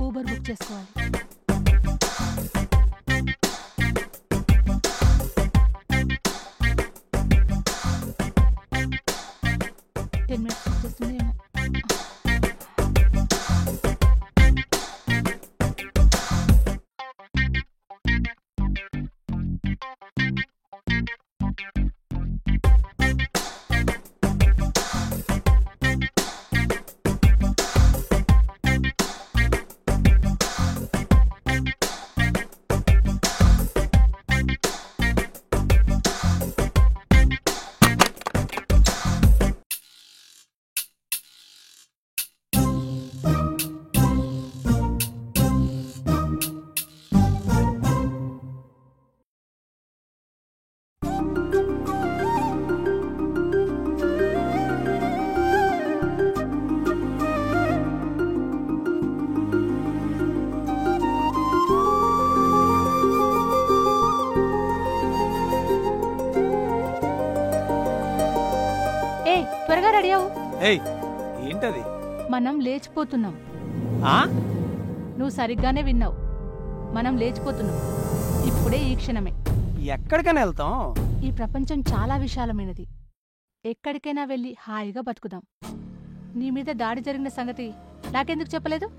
Uber book చేసుకోవాలి. 10 minutes వచ్చేస్తుందేమో. త్వరగా ready అవ్వు. ఏంటది? మనం లేచిపోతున్నాం. నువ్వు సరిగ్గానే విన్నావు. మనం లేచిపోతున్నాం ఇప్పుడే, ఈ క్షణమే. ఎక్కడికైనా వెళ్తాం. ఈ ప్రపంచం చాలా విశాలమైనది. ఎక్కడికైనా వెళ్ళి హాయిగా బతుకుదాం. నీ మీద దాడి జరిగిన సంగతి నాకెందుకు చెప్పలేదు?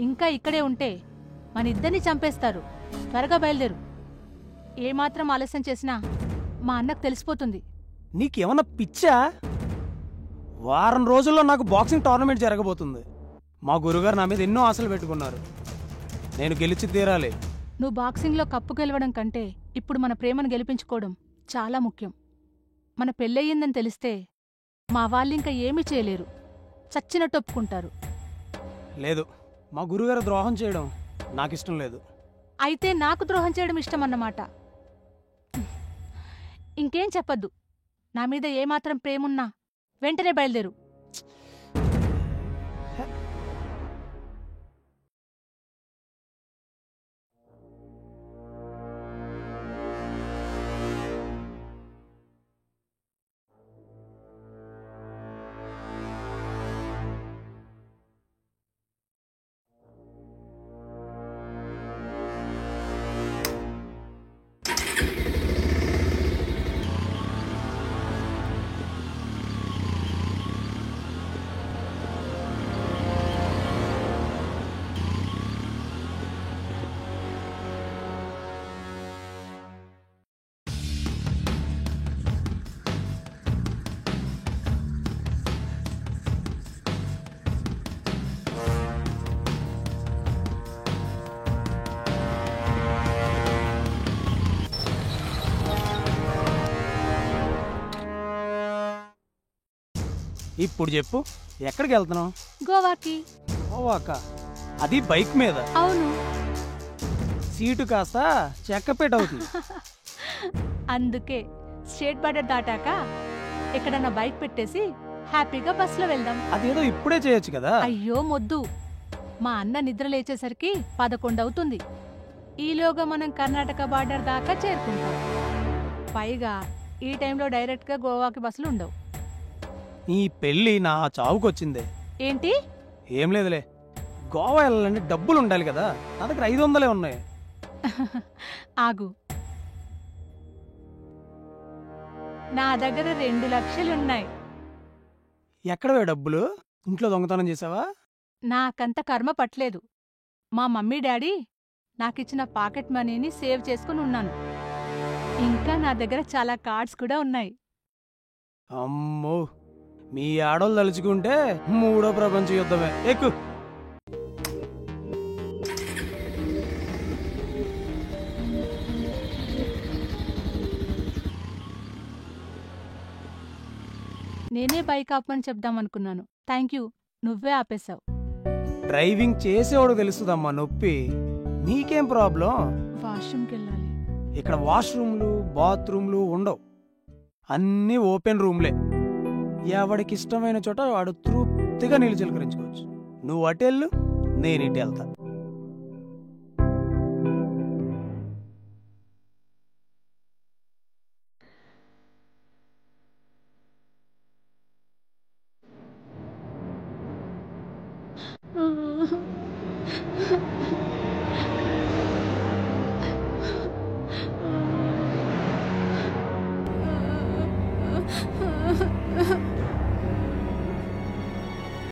ఇంకా ఇక్కడే ఉంటే మన ఇద్దరిని చంపేస్తారు. త్వరగా బయలుదేరు. ఏమాత్రం ఆలస్యం చేసినా మా అన్నకు తెలిసిపోతుంది. నీకేమన్నా పిచ్చా? వారం రోజుల్లో నాకు బాక్సింగ్ టోర్నమెంట్ జరగబోతుంది. మా గురుగారు నా మీద ఎన్నో ఆశలు పెట్టుకున్నారు. నేను గెలిచి తీరాలి. నువ్వు బాక్సింగ్లో కప్పు గెలవడం కంటే ఇప్పుడు మన ప్రేమను గెలిపించుకోవడం చాలా ముఖ్యం. మన పెళ్ళయ్యిందని తెలిస్తే మా వాళ్ళింకా ఏమీ చేయలేరు. చచ్చినట్టు ఒప్పుకుంటారు. లేదు, మా గురుగారు ద్రోహం చేయడం నాకిష్టం లేదు. అయితే నాకు ద్రోహం చేయడం ఇష్టమన్నమాట. ఇంకేం చెప్పద్దు. నా మీద ఏమాత్రం ప్రేమున్నా వెంటనే బయలుదేరు. ఇప్పుడు చెప్పు, ఎక్కడికి వెళ్తున్నావు? గోవాకి. గోవాకా? అది బైక్ మీద? అవును. సీటు కాస్త చెక్కపేట అవుతుంది. అందుకే స్టేట్ బార్డర్ దాటాక ఎక్కడన్నా బైక్ పెట్టేసి హ్యాపీగా బస్సులో వెళ్దాం. అదేదో ఇప్పుడే చేయొచ్చు కదా. అయ్యో మొద్దు, మా అన్న నిద్ర లేచేసరికి 11 అవుతుంది. ఈలోగా మనం కర్ణాటక బార్డర్ దాకా చేరుకుంటాం. పైగా ఈ టైంలో డైరెక్ట్గా గోవాకి బస్సులు ఉండవు. నీ పెళ్ళి నా చావుకొచ్చిందే. ఏంటి? ఏం లేదులే, గోవా వెళ్ళాలంటే డబ్బులు ఉండాలి కదా. నా దగ్గర 500 ఉన్నాయి. ఆగు, నా దగ్గర 2 లక్షలున్నాయి. ఎక్కడవే డబ్బులు? ఇంట్లో దొంగతనం చేసావా? నాకంత కర్మ పట్లేదు. మా మమ్మీ డాడీ నాకిచ్చిన పాకెట్ మనీని సేవ్ చేసుకుని ఉన్నాను. ఇంకా నా దగ్గర చాలా కార్డ్స్ కూడా ఉన్నాయి. అమ్మో, మీ ఆడోళ్ళు తలుచుకుంటే 3వ ప్రపంచ యుద్ధమే. ఎక్కు. నేనే బైక్ ఆపమని చెప్దామనుకున్నాను. థ్యాంక్ యూ, నువ్వే ఆపేశావు. డ్రైవింగ్ చేసేవాడు తెలుస్తుందమ్మా నొప్పి. నీకేం ప్రాబ్లం? వాష్రూమ్కి వెళ్ళాలి. ఇక్కడ వాష్రూమ్లు బాత్రూమ్లు ఉండవు, అన్నీ ఓపెన్ రూమ్లే. ఎవడికి ఇష్టమైన చోట వాడు తృప్తిగా నీళ్ళు చిలకరించుకోవచ్చు. నువ్వు అటెళ్ళు, నేను ఇటు వెళ్తా.